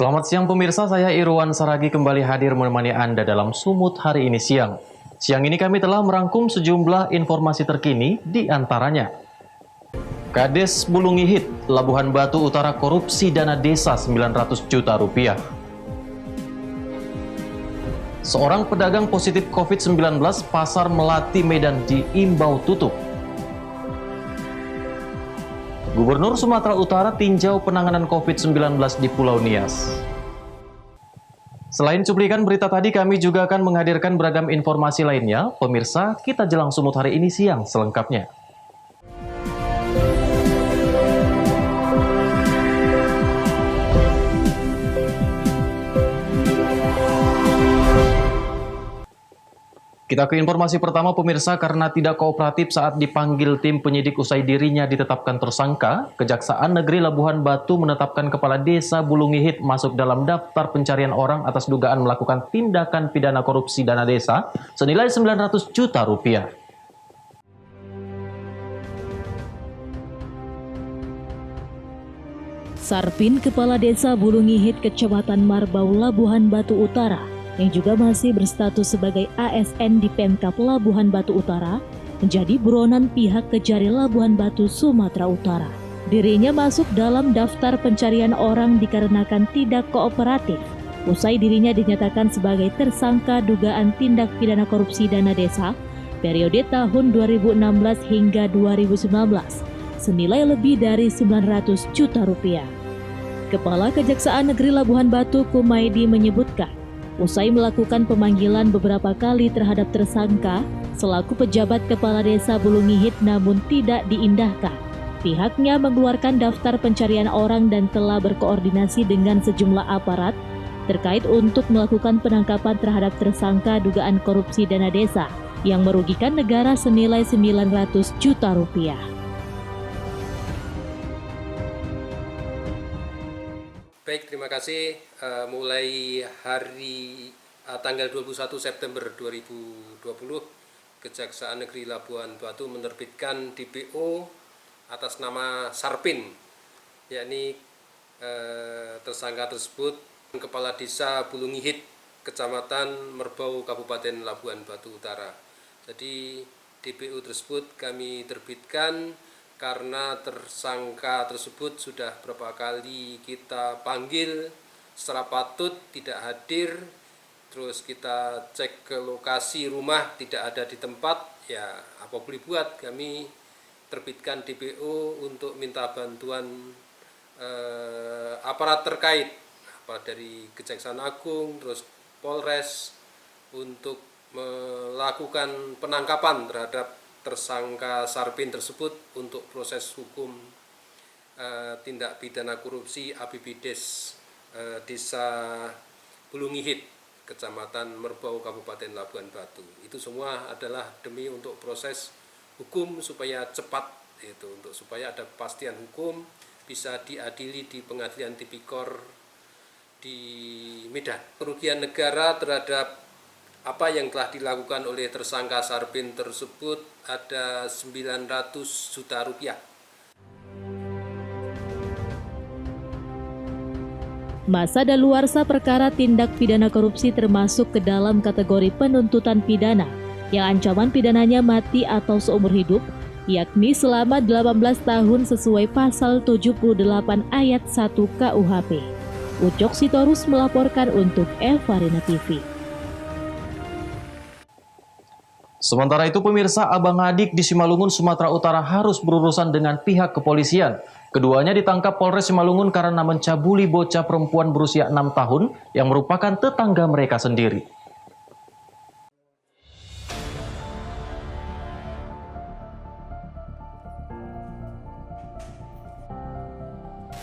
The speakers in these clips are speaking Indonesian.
Selamat siang pemirsa, saya Irwan Saragi kembali hadir menemani Anda dalam Sumut hari ini siang. Siang ini kami telah merangkum sejumlah informasi terkini di antaranya. Kades Bulungihit, Labuhan Batu Utara korupsi dana desa 900 juta rupiah. Seorang pedagang positif COVID-19, pasar Melati Medan diimbau tutup. Gubernur Sumatera Utara tinjau penanganan COVID-19 di Pulau Nias. Selain cuplikan berita tadi, kami juga akan menghadirkan beragam informasi lainnya. Pemirsa, kita jelang Sumut hari ini siang selengkapnya. Kita ke informasi pertama pemirsa, karena tidak kooperatif saat dipanggil tim penyidik usai dirinya ditetapkan tersangka, Kejaksaan Negeri Labuhan Batu menetapkan Kepala Desa Bulungihit masuk dalam daftar pencarian orang atas dugaan melakukan tindakan pidana korupsi dana desa senilai 900 juta rupiah. Sarpin Kepala Desa Bulungihit Kecamatan Marbau Labuhan Batu Utara yang juga masih berstatus sebagai ASN di Pemkab Labuhan Batu Utara, menjadi buronan pihak Kejari Labuhan Batu, Sumatera Utara. Dirinya masuk dalam daftar pencarian orang dikarenakan tidak kooperatif, usai dirinya dinyatakan sebagai tersangka dugaan tindak pidana korupsi dana desa periode tahun 2016 hingga 2019, senilai lebih dari 900 juta rupiah. Kepala Kejaksaan Negeri Labuhan Batu Kumaidi menyebutkan, usai melakukan pemanggilan beberapa kali terhadap tersangka selaku pejabat Kepala Desa Bulungihit namun tidak diindahkan, pihaknya mengeluarkan daftar pencarian orang dan telah berkoordinasi dengan sejumlah aparat terkait untuk melakukan penangkapan terhadap tersangka dugaan korupsi dana desa yang merugikan negara senilai 900 juta rupiah. Baik, terima kasih. Mulai hari tanggal 21 September 2020, Kejaksaan Negeri Labuhan Batu menerbitkan DPO atas nama Sarpin, yakni tersangka tersebut Kepala Desa Bulungihit, Kecamatan Merbau, Kabupaten Labuhan Batu Utara. Jadi DPO tersebut kami terbitkan karena tersangka tersebut sudah berapa kali kita panggil secara patut tidak hadir, terus kita cek ke lokasi rumah tidak ada di tempat, ya apa boleh buat, kami terbitkan DPO untuk minta bantuan aparat terkait, dari Kejaksaan Agung, terus Polres, untuk melakukan penangkapan terhadap tersangka Sarpin tersebut untuk proses hukum tindak pidana korupsi APBDes Desa Bulungihit, Kecamatan Merbau, Kabupaten Labuhan Batu. Itu semua adalah demi untuk proses hukum supaya cepat, supaya ada kepastian hukum, bisa diadili di Pengadilan Tipikor di Medan. Kerugian negara terhadap apa yang telah dilakukan oleh tersangka Sarpin tersebut ada 900 juta rupiah. Masa daluarsa perkara tindak pidana korupsi termasuk ke dalam kategori penuntutan pidana yang ancaman pidananya mati atau seumur hidup, yakni selama 18 tahun sesuai pasal 78 ayat 1 KUHP. Ucok Sitorus melaporkan untuk Evarina TV. Sementara itu pemirsa, abang adik di Simalungun, Sumatera Utara harus berurusan dengan pihak kepolisian. Keduanya ditangkap Polres Simalungun karena mencabuli bocah perempuan berusia 6 tahun yang merupakan tetangga mereka sendiri.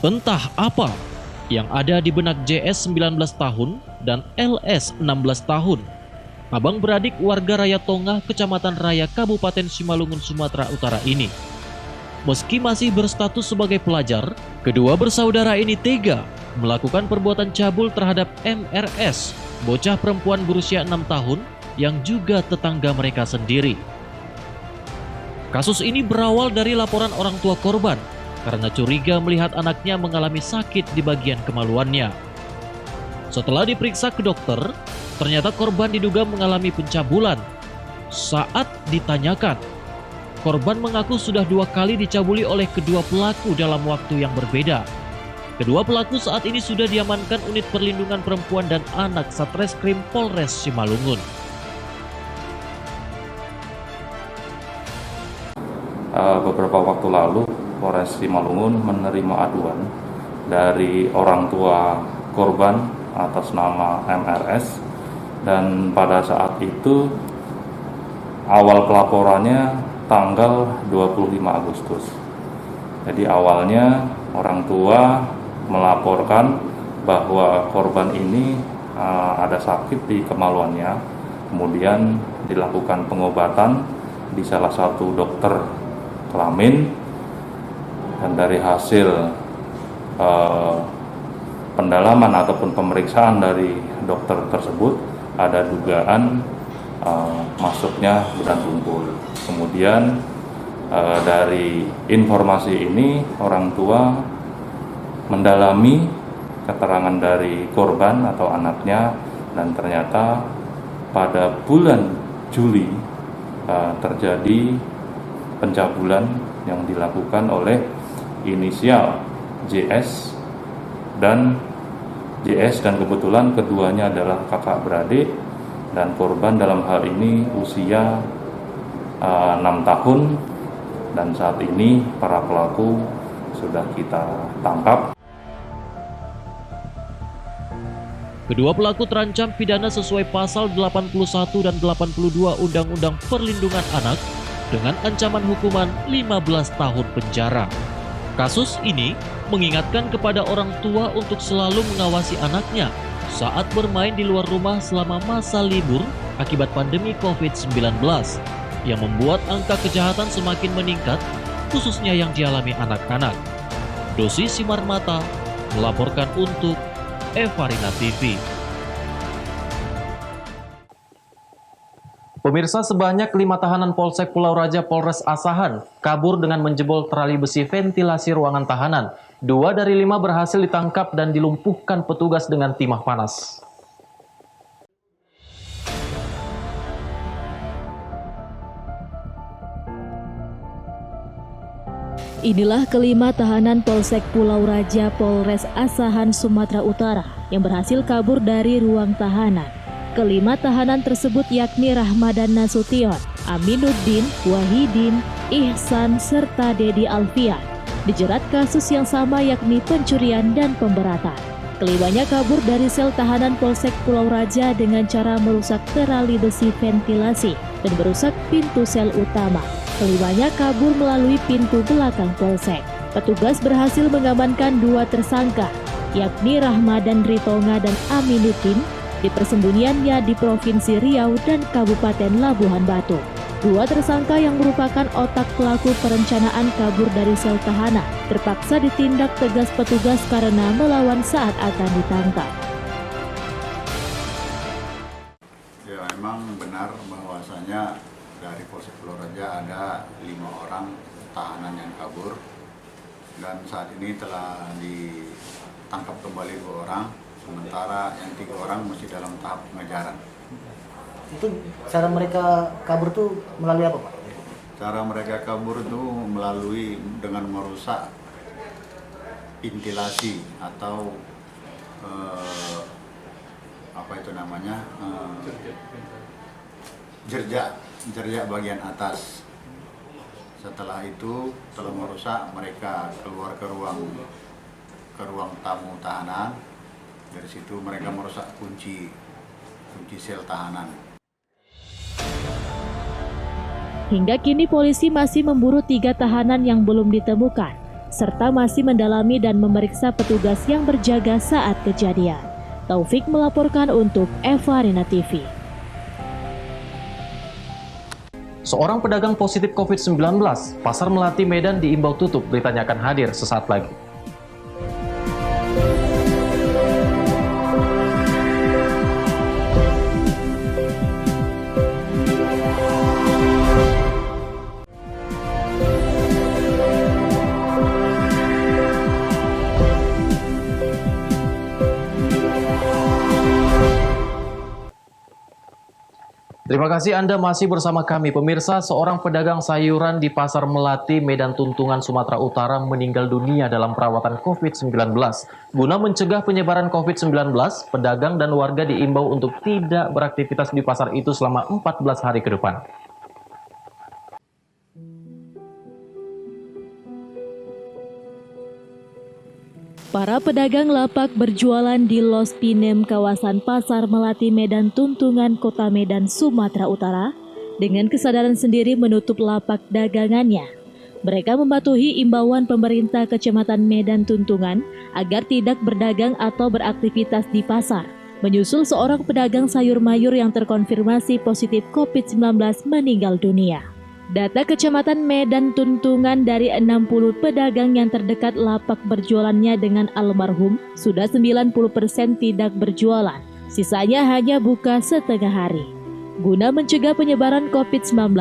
Entah apa yang ada di benak JS 19 tahun dan LS 16 tahun. Abang beradik warga Raya Tongah, Kecamatan Raya, Kabupaten Simalungun, Sumatera Utara ini. Meski masih berstatus sebagai pelajar, kedua bersaudara ini tega melakukan perbuatan cabul terhadap MRS, bocah perempuan berusia 6 tahun yang juga tetangga mereka sendiri. Kasus ini berawal dari laporan orang tua korban karena curiga melihat anaknya mengalami sakit di bagian kemaluannya. Setelah diperiksa ke dokter, ternyata korban diduga mengalami pencabulan. Saat ditanyakan, korban mengaku sudah 2 kali dicabuli oleh kedua pelaku dalam waktu yang berbeda. Kedua pelaku saat ini sudah diamankan Unit Perlindungan Perempuan dan Anak Satreskrim Polres Simalungun. Beberapa waktu lalu, Polres Simalungun menerima aduan dari orang tua korban atas nama MRS, dan pada saat itu awal pelaporannya tanggal 25 Agustus. Jadi awalnya orang tua melaporkan bahwa korban ini ada sakit di kemaluannya, kemudian dilakukan pengobatan di salah satu dokter kelamin, dan dari hasil pendalaman ataupun pemeriksaan dari dokter tersebut ada dugaan masuknya benang tumpul. Kemudian dari informasi ini orang tua mendalami keterangan dari korban atau anaknya, dan ternyata pada bulan Juli terjadi pencabulan yang dilakukan oleh inisial JS dan kebetulan keduanya adalah kakak beradik, dan korban dalam hal ini usia 6 tahun, dan saat ini para pelaku sudah kita tangkap. Kedua pelaku terancam pidana sesuai pasal 81 dan 82 Undang-Undang Perlindungan Anak dengan ancaman hukuman 15 tahun penjara. Kasus ini mengingatkan kepada orang tua untuk selalu mengawasi anaknya saat bermain di luar rumah selama masa libur akibat pandemi COVID-19 yang membuat angka kejahatan semakin meningkat, khususnya yang dialami anak-anak. Dosi Simarmata melaporkan untuk Evarina TV. Pemirsa, sebanyak 5 tahanan Polsek Pulau Raja Polres Asahan kabur dengan menjebol trali besi ventilasi ruangan tahanan. 2 dari 5 berhasil ditangkap dan dilumpuhkan petugas dengan timah panas. Inilah kelima tahanan Polsek Pulau Raja Polres Asahan Sumatera Utara yang berhasil kabur dari ruang tahanan. Kelima tahanan tersebut yakni Rahmadan Nasution, Aminuddin, Wahidin, Ihsan, serta Dedi Alfian. Dijerat kasus yang sama yakni pencurian dan pemberatan. Kelimanya kabur dari sel tahanan Polsek Pulau Raja dengan cara merusak terali besi ventilasi dan merusak pintu sel utama. Kelimanya kabur melalui pintu belakang Polsek. Petugas berhasil mengamankan 2 tersangka, yakni Rahmadan Ritonga dan Aminuddin, di persembunyiannya di Provinsi Riau dan Kabupaten Labuhan Batu. 2 tersangka yang merupakan otak pelaku perencanaan kabur dari sel tahanan terpaksa ditindak tegas petugas karena melawan saat akan ditangkap. Ya, memang benar bahwasanya dari Polsek Pulau Raja ada 5 orang tahanan yang kabur, dan saat ini telah ditangkap kembali 2 orang, sementara yang 3 orang masih dalam tahap pengejaran. Itu cara mereka kabur tuh melalui apa, Pak? Cara mereka kabur itu melalui dengan merusak ventilasi atau jerjak bagian atas. Setelah itu, setelah merusak, mereka keluar ke ruang tamu tahanan. Dari situ mereka merusak kunci sel tahanan. Hingga kini polisi masih memburu 3 tahanan yang belum ditemukan, serta masih mendalami dan memeriksa petugas yang berjaga saat kejadian. Taufik melaporkan untuk Evarina TV. Seorang pedagang positif COVID-19, Pasar Melati Medan diimbau tutup. Beritanya akan hadir sesaat lagi. Terima kasih Anda masih bersama kami. Pemirsa, seorang pedagang sayuran di Pasar Melati, Medan Tuntungan, Sumatera Utara meninggal dunia dalam perawatan COVID-19. Guna mencegah penyebaran COVID-19, pedagang dan warga diimbau untuk tidak beraktivitas di pasar itu selama 14 hari ke depan. Para pedagang lapak berjualan di Los Pinem, kawasan Pasar Melati, Medan Tuntungan, Kota Medan, Sumatera Utara, dengan kesadaran sendiri menutup lapak dagangannya. Mereka mematuhi imbauan pemerintah Kecamatan Medan Tuntungan agar tidak berdagang atau beraktivitas di pasar, menyusul seorang pedagang sayur mayur yang terkonfirmasi positif COVID-19 meninggal dunia. Data Kecamatan Medan Tuntungan, dari 60 pedagang yang terdekat lapak berjualannya dengan almarhum, sudah 90% tidak berjualan. Sisanya hanya buka setengah hari. Guna mencegah penyebaran COVID-19,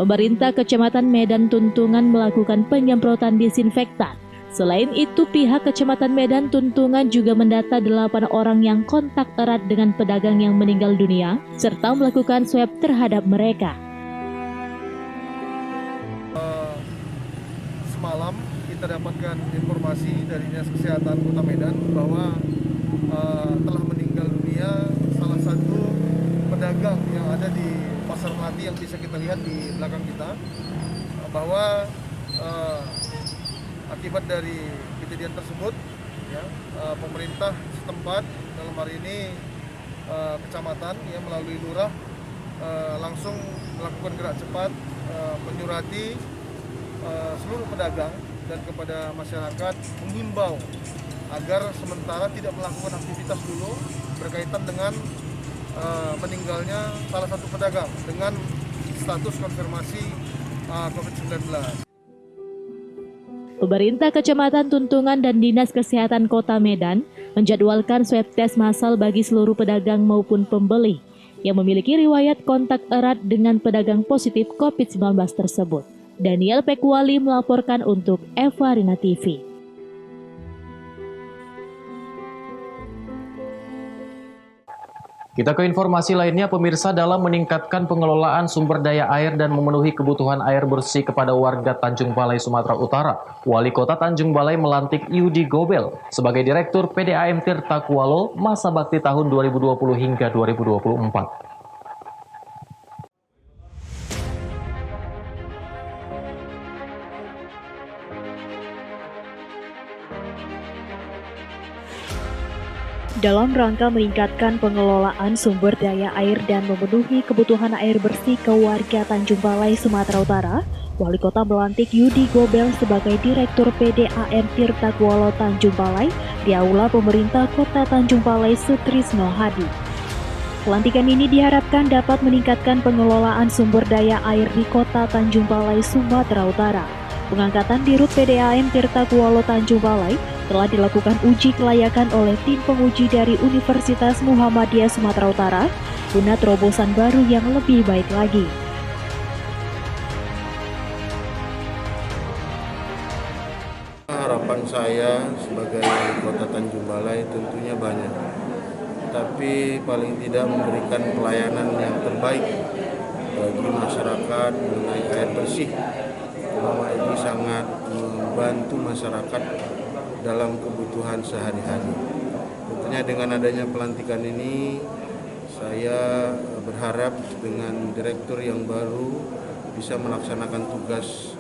pemerintah Kecamatan Medan Tuntungan melakukan penyemprotan disinfektan. Selain itu, pihak Kecamatan Medan Tuntungan juga mendata 8 orang yang kontak erat dengan pedagang yang meninggal dunia, serta melakukan swab terhadap mereka. Semalam kita dapatkan informasi dari Dinas Kesehatan Kota Medan bahwa telah meninggal dunia salah satu pedagang yang ada di Pasar Melati yang bisa kita lihat di belakang kita, bahwa akibat dari kejadian tersebut, ya, pemerintah setempat, dalam hari ini kecamatan, ya, melalui lurah langsung melakukan gerak cepat, menyurati seluruh pedagang dan kepada masyarakat, menghimbau agar sementara tidak melakukan aktivitas dulu berkaitan dengan meninggalnya salah satu pedagang dengan status konfirmasi COVID-19. Pemerintah Kecamatan Tuntungan dan Dinas Kesehatan Kota Medan menjadwalkan swab test massal bagi seluruh pedagang maupun pembeli yang memiliki riwayat kontak erat dengan pedagang positif COVID-19 tersebut. Daniel Pekwali melaporkan untuk Eva Rina TV. Kita ke informasi lainnya, pemirsa. Dalam meningkatkan pengelolaan sumber daya air dan memenuhi kebutuhan air bersih kepada warga Tanjung Balai, Sumatera Utara, Wali Kota Tanjung Balai melantik Yudi Gobel sebagai Direktur PDAM Tirta Kualo masa bakti tahun 2020 hingga 2024. Dalam rangka meningkatkan pengelolaan sumber daya air dan memenuhi kebutuhan air bersih ke warga Tanjung Balai, Sumatera Utara, Wali Kota melantik Yudi Gobel sebagai Direktur PDAM Tirta Kualo Tanjung Balai di Aula Pemerintah Kota Tanjung Balai Sutrisno Hadi. Pelantikan ini diharapkan dapat meningkatkan pengelolaan sumber daya air di Kota Tanjung Balai, Sumatera Utara. Pengangkatan Dirut PDAM Tirta Kualo Tanjung Balai telah dilakukan uji kelayakan oleh tim penguji dari Universitas Muhammadiyah Sumatera Utara guna terobosan baru yang lebih baik lagi. Harapan saya sebagai Wali Kota Tanjung Balai tentunya banyak, tapi paling tidak memberikan pelayanan yang terbaik bagi masyarakat mengenai air bersih. Bahwa ini sangat membantu masyarakat dalam kebutuhan sehari-hari. Tentunya dengan adanya pelantikan ini, saya berharap dengan direktur yang baru bisa melaksanakan tugas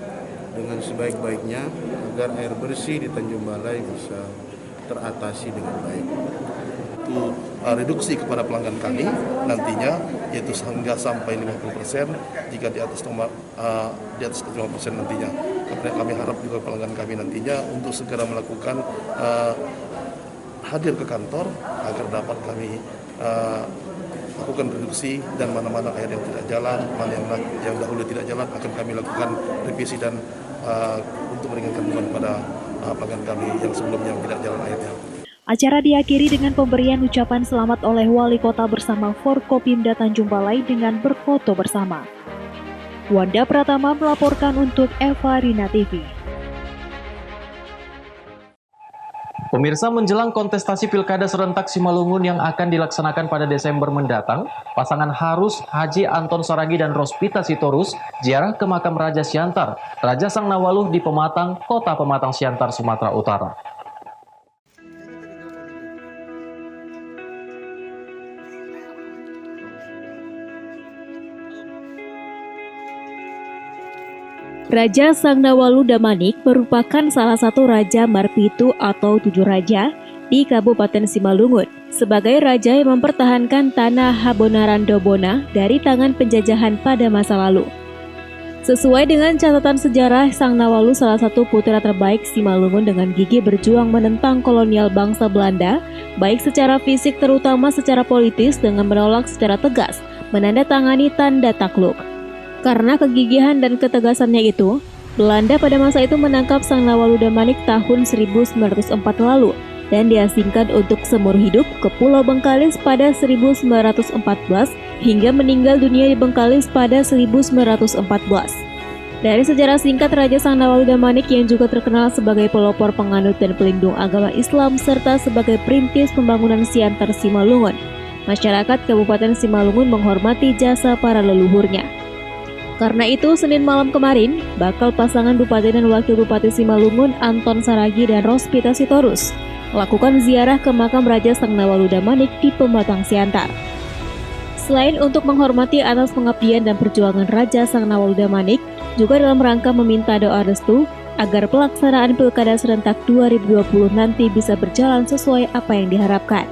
dengan sebaik-baiknya agar air bersih di Tanjung Balai bisa teratasi dengan baik. Itu reduksi kepada pelanggan kami nantinya, yaitu hingga sampai 50%. Jika di atas 50% nantinya, kami harap juga pelanggan kami nantinya untuk segera melakukan hadir ke kantor agar dapat kami lakukan reduksi, dan mana-mana air yang tidak jalan, mana yang dahulu tidak jalan akan kami lakukan revisi dan untuk meringankan beban pada pelanggan kami yang sebelumnya tidak jalan airnya. Acara diakhiri dengan pemberian ucapan selamat oleh Wali Kota bersama Forkopimda Tanjung Balai dengan berfoto bersama. Wanda Pratama melaporkan untuk Eva Rina TV. Pemirsa, menjelang kontestasi Pilkada serentak Simalungun yang akan dilaksanakan pada Desember mendatang, pasangan Harus Haji Anton Saragi dan Rospita Sitorus ziarah ke makam Raja Siantar, Raja Sang Nawaluh di Pematang, Kota Pematang Siantar, Sumatera Utara. Raja Sang Nawaluh Damanik merupakan salah satu Raja Marpitu atau 7 Raja di Kabupaten Simalungun sebagai raja yang mempertahankan tanah Habonaran Dobona dari tangan penjajahan pada masa lalu. Sesuai dengan catatan sejarah, Sang Nawaluh salah satu putra terbaik Simalungun dengan gigih berjuang menentang kolonial bangsa Belanda, baik secara fisik terutama secara politis dengan menolak secara tegas menandatangani tanda takluk. Karena kegigihan dan ketegasannya itu, Belanda pada masa itu menangkap Sang Nawaluh Damanik tahun 1904 lalu dan diasingkan untuk seumur hidup ke Pulau Bengkalis pada 1914 hingga meninggal dunia di Bengkalis pada 1914. Dari sejarah singkat Raja Sang Nawaluh Damanik yang juga terkenal sebagai pelopor penganut dan pelindung agama Islam serta sebagai perintis pembangunan Siantar Simalungun, masyarakat Kabupaten Simalungun menghormati jasa para leluhurnya. Karena itu, Senin malam kemarin, bakal pasangan Bupati dan Wakil Bupati Simalungun Anton Saragi dan Rospita Sitorus melakukan ziarah ke makam Raja Sang Nawaluh Damanik di Pematang Siantar. Selain untuk menghormati atas pengabdian dan perjuangan Raja Sang Nawaluh Damanik, juga dalam rangka meminta doa restu agar pelaksanaan Pilkada serentak 2020 nanti bisa berjalan sesuai apa yang diharapkan.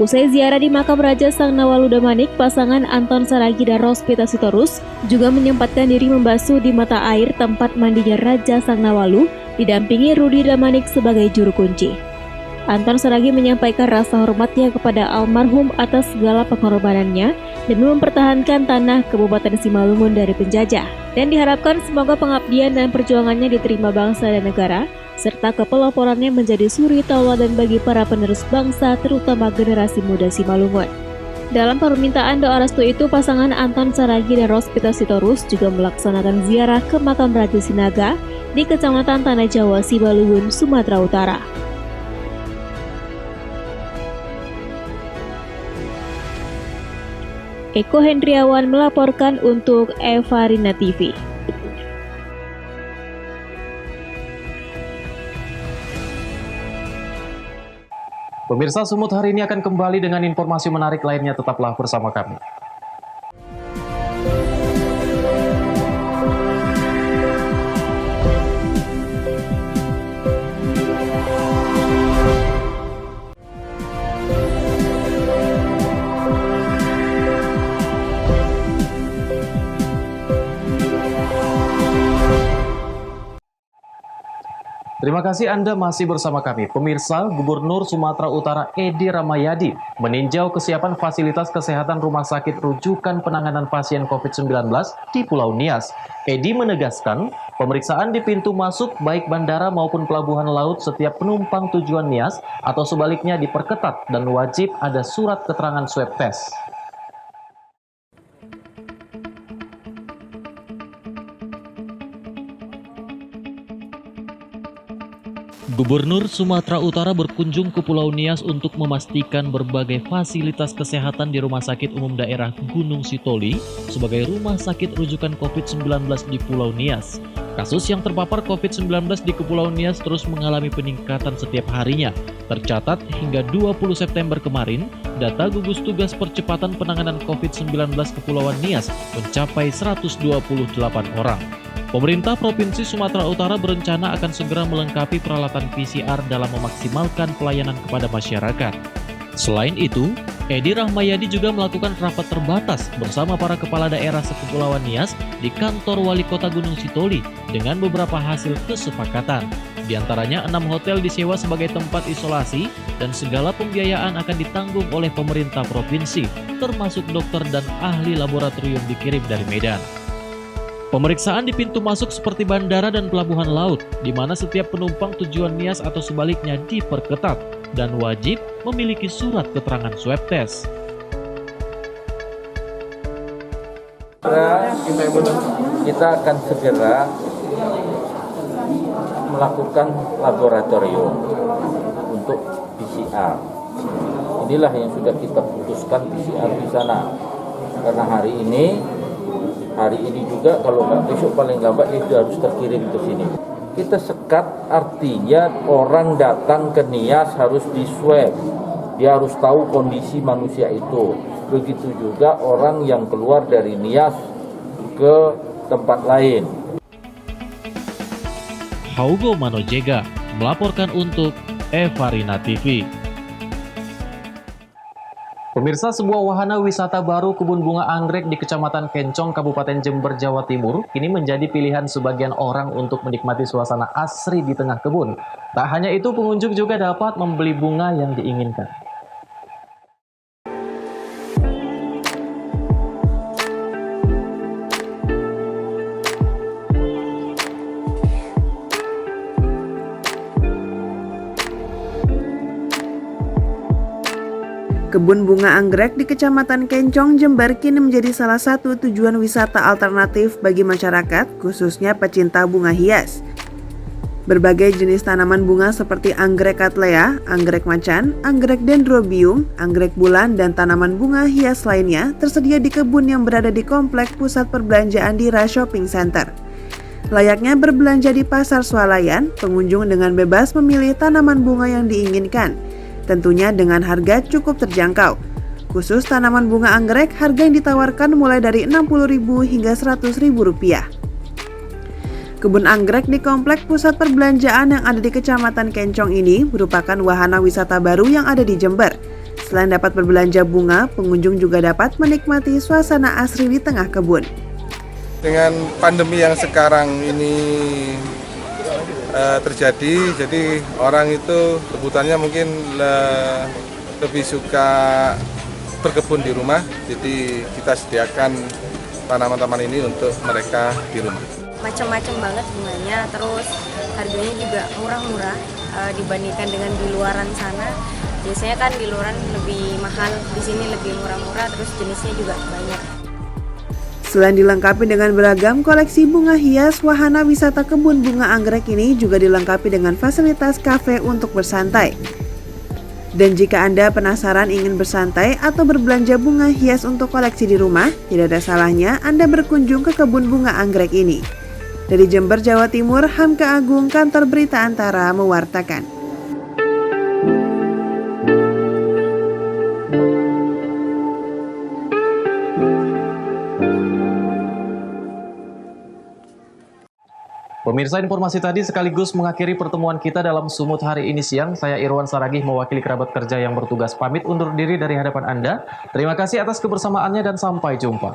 Usai ziarah di makam Raja Sang Nawaluh Damanik, pasangan Anton Saragi dan Rospita Sitorus juga menyempatkan diri membasuh di mata air tempat mandinya Raja Sang Nawaluh, didampingi Rudi Damanik sebagai juru kunci. Anton Saragi menyampaikan rasa hormatnya kepada almarhum atas segala pengorbanannya demi mempertahankan tanah Kabupaten Simalungun dari penjajah, dan diharapkan semoga pengabdian dan perjuangannya diterima bangsa dan negara, serta kepeloporannya menjadi suri tauladan bagi para penerus bangsa, terutama generasi muda Simalungun. Dalam permintaan doa restu itu, pasangan Anton Saragi dan Rospita Sitorus juga melaksanakan ziarah ke makam Raja Sinaga di Kecamatan Tanah Jawa, Simalungun, Sumatera Utara. Eko Hendriawan melaporkan untuk Evarina TV. Pemirsa, Sumut hari ini akan kembali dengan informasi menarik lainnya. Tetaplah bersama kami. Terima kasih Anda masih bersama kami. Pemirsa, Gubernur Sumatera Utara Edi Rahmayadi meninjau kesiapan fasilitas kesehatan rumah sakit rujukan penanganan pasien COVID-19 di Pulau Nias. Edi menegaskan, pemeriksaan di pintu masuk baik bandara maupun pelabuhan laut setiap penumpang tujuan Nias atau sebaliknya diperketat dan wajib ada surat keterangan swab test. Gubernur Sumatera Utara berkunjung ke Pulau Nias untuk memastikan berbagai fasilitas kesehatan di Rumah Sakit Umum Daerah Gunung Sitoli sebagai rumah sakit rujukan COVID-19 di Pulau Nias. Kasus yang terpapar COVID-19 di Kepulauan Nias terus mengalami peningkatan setiap harinya. Tercatat hingga 20 September kemarin, data gugus tugas percepatan penanganan COVID-19 Kepulauan Nias mencapai 128 orang. Pemerintah Provinsi Sumatera Utara berencana akan segera melengkapi peralatan PCR dalam memaksimalkan pelayanan kepada masyarakat. Selain itu, Edi Rahmayadi juga melakukan rapat terbatas bersama para kepala daerah sekepulauan Nias di kantor Wali Kota Gunung Sitoli dengan beberapa hasil kesepakatan. Di antaranya 6 hotel disewa sebagai tempat isolasi dan segala pembiayaan akan ditanggung oleh pemerintah provinsi, termasuk dokter dan ahli laboratorium dikirim dari Medan. Pemeriksaan di pintu masuk seperti bandara dan pelabuhan laut, di mana setiap penumpang tujuan Nias atau sebaliknya diperketat dan wajib memiliki surat keterangan swab test. Kita akan segera melakukan laboratorium untuk PCR. Inilah yang sudah kita putuskan PCR di sana. Karena hari ini juga kalau nggak besok paling lambat itu harus terkirim ke sini. Kita sekat artinya orang datang ke Nias harus di swab. Dia harus tahu kondisi manusia itu. Begitu juga orang yang keluar dari Nias ke tempat lain. Haugo Manojega melaporkan untuk Evarina TV. Pemirsa, sebuah wahana wisata baru kebun bunga anggrek di Kecamatan Kencong, Kabupaten Jember, Jawa Timur, kini menjadi pilihan sebagian orang untuk menikmati suasana asri di tengah kebun. Tak hanya itu, pengunjung juga dapat membeli bunga yang diinginkan. Kebun bunga anggrek di Kecamatan Kencong, Jember kini menjadi salah satu tujuan wisata alternatif bagi masyarakat, khususnya pecinta bunga hias. Berbagai jenis tanaman bunga seperti anggrek cattleya, anggrek macan, anggrek dendrobium, anggrek bulan, dan tanaman bunga hias lainnya tersedia di kebun yang berada di komplek pusat perbelanjaan Dira Shopping Center. Layaknya berbelanja di pasar swalayan, pengunjung dengan bebas memilih tanaman bunga yang diinginkan. Tentunya dengan harga cukup terjangkau. Khusus tanaman bunga anggrek, harga yang ditawarkan mulai dari Rp60.000 hingga Rp100.000. Kebun anggrek di komplek pusat perbelanjaan yang ada di Kecamatan Kencong ini merupakan wahana wisata baru yang ada di Jember. Selain dapat berbelanja bunga, pengunjung juga dapat menikmati suasana asri di tengah kebun. Dengan pandemi yang sekarang ini terjadi, jadi orang itu kebutuhannya mungkin lebih suka berkebun di rumah, jadi kita sediakan tanaman-tanaman ini untuk mereka di rumah. Macam-macam banget bunganya, terus harganya juga murah-murah dibandingkan dengan di luaran sana. Biasanya kan di luaran lebih mahal, di sini lebih murah-murah, terus jenisnya juga banyak. Selain dilengkapi dengan beragam koleksi bunga hias, wahana wisata kebun bunga anggrek ini juga dilengkapi dengan fasilitas kafe untuk bersantai. Dan jika Anda penasaran ingin bersantai atau berbelanja bunga hias untuk koleksi di rumah, tidak ada salahnya Anda berkunjung ke kebun bunga anggrek ini. Dari Jember, Jawa Timur, Hamka Agung, Kantor Berita Antara mewartakan. Pemirsa, informasi tadi sekaligus mengakhiri pertemuan kita dalam Sumut hari ini siang. Saya Irwan Saragih mewakili kerabat kerja yang bertugas pamit undur diri dari hadapan Anda. Terima kasih atas kebersamaannya dan sampai jumpa.